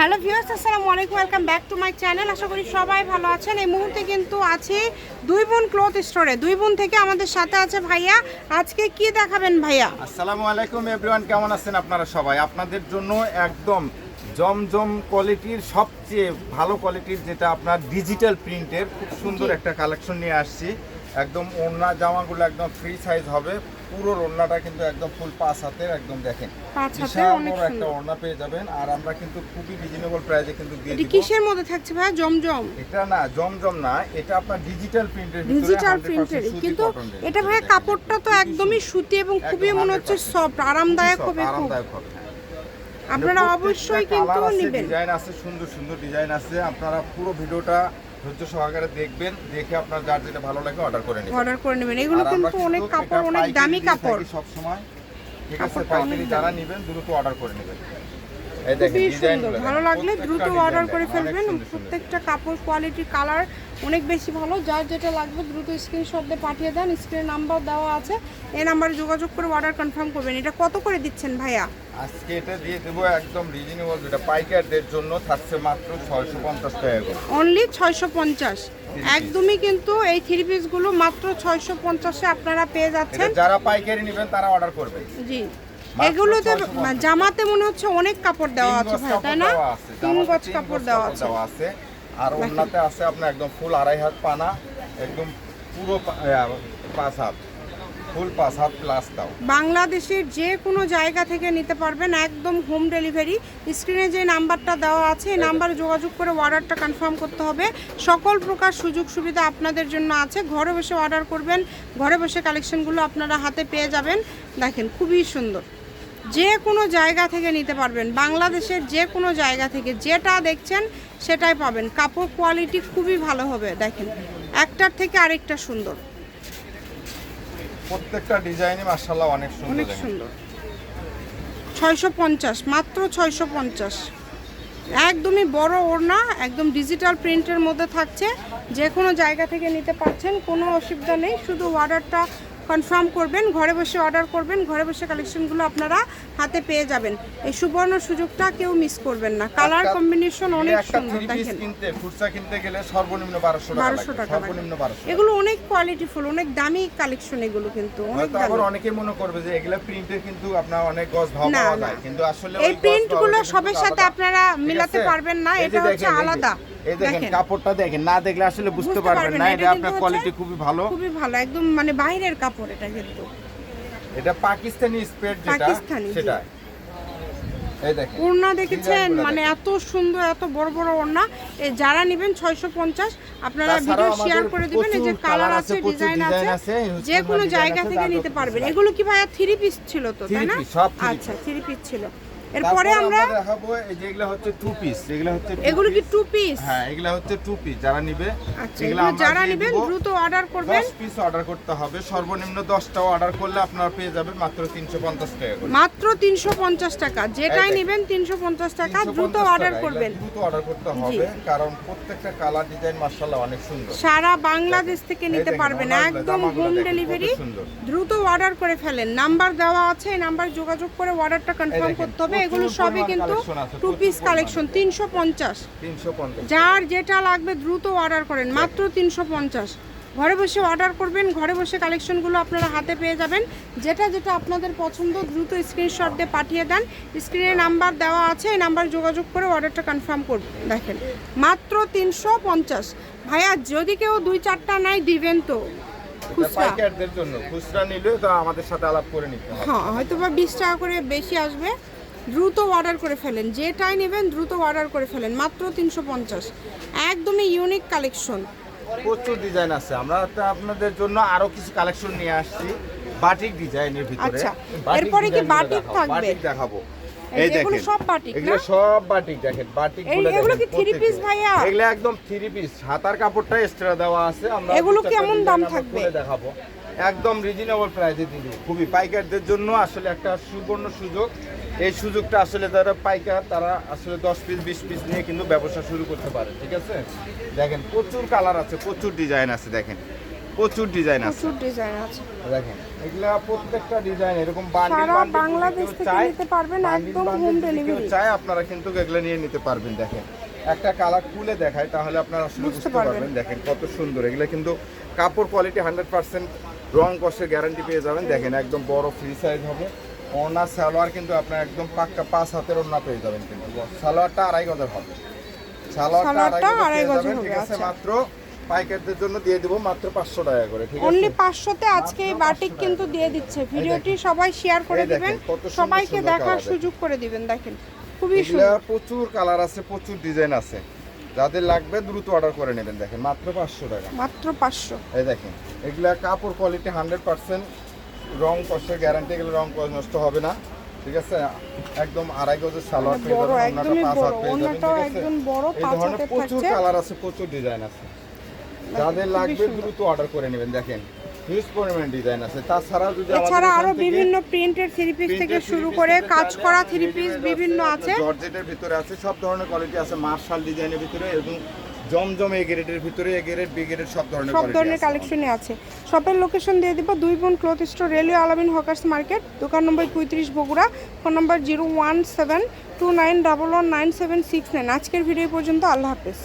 Hello viewers, আসসালামু আলাইকুম, welcome back to my channel. আশা করি সবাই ভালো আছেন। এই মুহূর্তে কিন্তু আছি দুই বোন ক্লথ স্টোরে। দুই বোন থেকে আমাদের সাথে আছে ভাইয়া। আজকে কি দেখাবেন ভাইয়া? আসসালামু আলাইকুম এভরিওয়ান, কেমন আছেন আপনারা সবাই? আপনাদের জন্য একদম জমজম কোয়ালিটির সবচেয়ে ভালো কোয়ালিটির যেটা আপনার ডিজিটাল প্রিন্টের খুব সুন্দর একটা কালেকশন নিয়ে আসছি। একদম ওড়না জামাগুলো একদম ফ্রি সাইজ হবে। পুরো ওড়নাটা কিন্তু একদম ফুল 5 হাতের, একদম দেখেন বিশাল বড় একটা ওড়না পেয়ে যাবেন। আর আমরা কিন্তু খুবই রিজনেবল প্রাইসে কিন্তু দিয়ে দিব। এটা কিসের মধ্যে থাকছে ভাইয়া? জমজম? এটা না জমজম না, এটা আপনার ডিজিটাল প্রিন্টের ভিতরে, ডিজিটাল প্রিন্টের। কিন্তু এটা ভাইয়া কাপড়টা তো একদমই সুতি এবং খুবই মনে হচ্ছে সফট, আরামদায়ক হবে। আপনারা অবশ্যই কিন্তু নেবেন। ডিজাইন আছে, সুন্দর সুন্দর ডিজাইন আছে। আপনারা পুরো ভিডিওটা ধৈর্য সহকারে দেখবেন, দেখে আপনার যার যেটা ভালো লাগে অর্ডার করে নেবেন। এগুলো কিন্তু অনেক কাপড়, অনেক দামি কাপড় সব সময়। ঠিক আছে, পাইকারি যারা নেবেন দ্রুত অর্ডার করে নেবেন। এই খুবই দেখেন ডিজাইন সুন্দর, ভালো লাগলে দ্রুত অর্ডার করে ফেলবেন। প্রত্যেকটা কাপড় কোয়ালিটি, কালার অনেক বেশি ভালো। যার যেটা লাগবে দ্রুত স্ক্রিনশট দিয়ে পাঠিয়ে দেন। স্ক্রিনে নাম্বার দেওয়া আছে, এই নাম্বারে যোগাযোগ করে অর্ডার কনফার্ম করবেন। এটা কত করে দিচ্ছেন ভাইয়া? আজকে এটা দিয়ে দেবো একদম রিজনেবল, যেটা পাইকারদের জন্য থাকছে মাত্র 650 টাকা করে। অনলি 650। একদমই কিন্তু এই থ্রি পিসগুলো মাত্র 650 এ আপনারা পেয়ে যাচ্ছেন। যারা পাইকারি নেবেন তারা অর্ডার করবেন। জি, এগুলোতে জামাতে মনে হচ্ছে অনেক কাপড় দেওয়া আছে ভাই, তাই না? 3 গজ কাপড় দেওয়া আছে। আর ওন্নাতে আছে আপনার একদম ফুল 2.5 হাত পানা, একদম পুরো 5 হাত, ফুল 5 হাত প্লাস দাও। বাংলাদেশের যে কোনো জায়গা থেকে নিতে পারবেন, একদম হোম ডেলিভারি। স্ক্রিনে যে নাম্বারটা দেওয়া আছে এই নাম্বারে যোগাযোগ করে অর্ডারটা কনফার্ম করতে হবে। সকল প্রকার সুযোগ সুবিধা আপনাদের জন্য আছে। ঘরে বসে অর্ডার করবেন, ঘরে বসে কালেকশনগুলো আপনারা হাতে পেয়ে যাবেন। দেখেন খুবই সুন্দর, যে কোনো জায়গা থেকে নিতে পারবেন। বাংলাদেশের যে কোনো জায়গা থেকে যেটা দেখছেন সেটাই পাবেন। কাপড় কোয়ালিটি খুবই ভালো হবে। দেখেন একটার থেকে আরেকটা সুন্দর, প্রত্যেকটা ডিজাইনই মাশাআল্লাহ অনেক সুন্দর, অনেক সুন্দর। 650, মাত্র 650। একদমই বড় ওড়না, একদম ডিজিটাল প্রিন্টের মধ্যে থাকছে। যে কোনো জায়গা থেকে নিতে পারছেন, কোনো অসুবিধা নেই। শুধু অর্ডারটা কনফার্ম করবেন, ঘরে বসে অর্ডার করবেন, ঘরে বসে কালেকশনগুলো আপনারা হাতে পেয়ে যাবেন। এই সুবর্ণ সুযোগটা কেউ মিস করবেন না। কালার কম্বিনেশন অনেক সুন্দর। দেখেন কিনতে খুচরা কিনতে গেলে সর্বনিম্ন 1200 টাকা, সর্বনিম্ন 1200। এগুলো অনেক কোয়ালিটিফুল, অনেক দামি কালেকশন। এগুলো কিন্তু অনেক দামি। আবার অনেকে মনে করবে যে এগুলা প্রিন্টের, কিন্তু আপনার অনেক গজ ভাব পাওয়া যায়, কিন্তু আসলে এই প্রিন্টগুলো সবের সাথে আপনারা মিলাতে পারবেন না। এটা হচ্ছে আলাদা। এই দেখেন কাপড়টা দেখেন, না দেখলে আসলে বুঝতে পারবেন না। এটা আপনার কোয়ালিটি খুবই ভালো, খুবই ভালো, একদম মানে বাইরের কাপড়। এটা কিন্তু এটা পাকিস্তানি স্পেড, যেটা সেটা। এই দেখেন ওড়না দেখেছেন, মানে এত সুন্দর, এত বড় বড় ওড়না। এই যারা নেবেন 650, আপনারা ভিডিও শেয়ার করে দিবেন। এই যে কালার আছে, ডিজাইন আছে, যে কোনো জায়গা থেকে নিতে পারবেন। এগুলো কি ভাইয়া 3 পিস ছিল তো, তাই না? আচ্ছা, 3 পিস ছিল। এরপরে আমরা দেখাবো এই যে এগুলা হচ্ছে 2 পিস। এগুলো কি 2 পিস? হ্যাঁ, এগুলা হচ্ছে 2 পিস। যারা নেবে, এগুলো যারা নেবেন দ্রুত অর্ডার করবেন। 10 পিস অর্ডার করতে হবে। সর্বনিম্ন 10টা অর্ডার করলে আপনারা পেয়ে যাবেন মাত্র 350 টাকা করে। মাত্র 350 টাকা। যেটাই নেবেন 350 টাকা। দ্রুত অর্ডার করবেন, দ্রুত অর্ডার করতে হবে, কারণ প্রত্যেকটা কালার ডিজাইন মাশাআল্লাহ অনেক সুন্দর। সারা বাংলাদেশ থেকে নিতে পারবেন, একদম হোম ডেলিভারি। দ্রুত অর্ডার করে ফেলেন। নাম্বার দেওয়া আছে, এই নাম্বার যোগাযোগ করে অর্ডারটা কনফার্ম করতে হবে। এগুলো সবই কিন্তু 2 পিস কালেকশন। 350। যার যেটা লাগবে দ্রুত অর্ডার করেন, মাত্র 350। ঘরে বসে অর্ডার করবেন, ঘরে বসে কালেকশনগুলো আপনারা হাতে পেয়ে যাবেন। যেটা যেটা আপনাদের পছন্দ দ্রুত স্ক্রিনশট দিয়ে পাঠিয়ে দেন। স্ক্রিনে নাম্বার দেওয়া আছে, এই নাম্বার যোগাযোগ করে অর্ডারটা কনফার্ম করবেন। দেখেন মাত্র 350। ভাইয়া যদি কেউ 2-4টা নাই দিবেন তো পাইকারদের জন্য, খুচরা নিলে তো আমাদের সাথে আলাপ করে নিতে হবে। হ্যাঁ, হয়তো বা 20 টাকা করে বেশি আসবে। দ্রুত অর্ডার করে ফেলেন, যেটাই নেবেন দ্রুত অর্ডার করে ফেলেন। মাত্র 350। একদমই ইউনিক কালেকশন, প্রচুর ডিজাইন আছে। আমরা আপনাদের জন্য আরো কিছু কালেকশন নিয়ে আসছি বাটিক ডিজাইনের ভিতরে। আচ্ছা, এরপরে কি বাটিক থাকবে? বাটিক দেখাবো। এই দেখেন সব বাটিক, এগুলো সব বাটিক। দেখেন বাটিকগুলো দেখেন। এগুলো কি 3 পিস ভাইয়া? এগুলো একদম 3 পিস। হাতার কাপড়টা এক্সট্রা দেওয়া আছে। আমরা এগুলো কেমন দাম থাকবে? দেখাবো একদম রিজনেবল প্রাইসে দিয়ে দিব। খুবই পাইকারদের জন্য আসলে একটা সুবর্ণ সুযোগ। এই সুযোগটা আসলে যারা পাইকার তারা আসলে 10 পিস 20 পিস নিয়ে কিন্তু ব্যবসা শুরু করতে পারে। ঠিক আছে, দেখেন প্রচুর কালার আছে, প্রচুর ডিজাইন আছে। দেখেন প্রচুর ডিজাইন আছে, প্রচুর ডিজাইন আছে। দেখেন এগুলা প্রত্যেকটা ডিজাইন এরকম বান্ডিল সারা বান্ডিল বাংলাদেশ থেকে নিতে পারবেন, একদম হোম ডেলিভারি। চাই আপনারা কিন্তু এগুলো নিয়ে নিতে পারবেন। দেখেন একটা কালার খুলে দেখায় তাহলে আপনারা আসলে বুঝতে পারবেন। দেখেন কত সুন্দর, এগুলো কিন্তু কাপড় কোয়ালিটি 100% রং কষের গ্যারান্টি পেয়ে যাবেন। দেখেন একদম বড় ফ্রি সাইজ হবে। ওড়না সালোয়ার কিন্তু আপনার একদম পাক্কা 5 হাতের ওড়না পেয়ে যাবেন। কিন্তু সালোয়ারটা 2.5 গজের হবে। সালোয়ারটা 2.5 গজের হবে, ঠিক আছে। মাত্র পাইকারদের জন্য দিয়ে দিব মাত্র 500 টাকা করে, ঠিক আছে। অনলি 500 তে আজকে এই বাটিক কিন্তু দিয়ে দিচ্ছে। ভিডিওটি সবাই শেয়ার করে দিবেন, সবাইকে দেখার সুযোগ করে দিবেন। দেখেন খুবই সুন্দর, প্রচুর কালার আছে, প্রচুর ডিজাইন আছে। যাদের লাগবে দ্রুত অর্ডার করে নেবেন। দেখেন মাত্র 500 টাকা, মাত্র 500। এই দেখেন এগুলা কাপড় কোয়ালিটি 100% রং কষের গ্যারান্টি, এগুলো রং নষ্ট হবে না, ঠিক আছে। একদম 2.5 গজের সালোয়ার পেয়ে যাবেন, ওন্নাটা 5 হাত পেয়ে যাবেন, ঠিক আছে। এই ধরনের প্রচুর কালার আছে, প্রচুর ডিজাইন আছে। যাদের লাগবে দ্রুত অর্ডার করে নেবেন। দেখেন হিউজ পরিমাণ ডিজাইন আছে। তাছাড়া যদি এছাড়া আরো বিভিন্ন প্রিন্টের থ্রি পিস থেকে শুরু করে কাজ করা থ্রি পিস বিভিন্ন আছে, জর্জেটের ভিতরে আছে, সব ধরনের কোয়ালিটি আছে। মার্শাল ডিজাইনের ভিতরে এবং জমজম এ গ্রেডের ভিতরে, এ গ্রেড বি গ্রেড সব ধরনের কালেকশনই আছে। শপের লোকেশন দিয়ে দিব, 2 বোন ক্লথ স্টোর, রেলওয়ে আলামিন হকার্স মার্কেট, দোকান নম্বর 35 বগুড়া, ফোন নম্বর 01729119769। আজকের ভিডিও পর্যন্ত, আল্লাহ হাফেজ।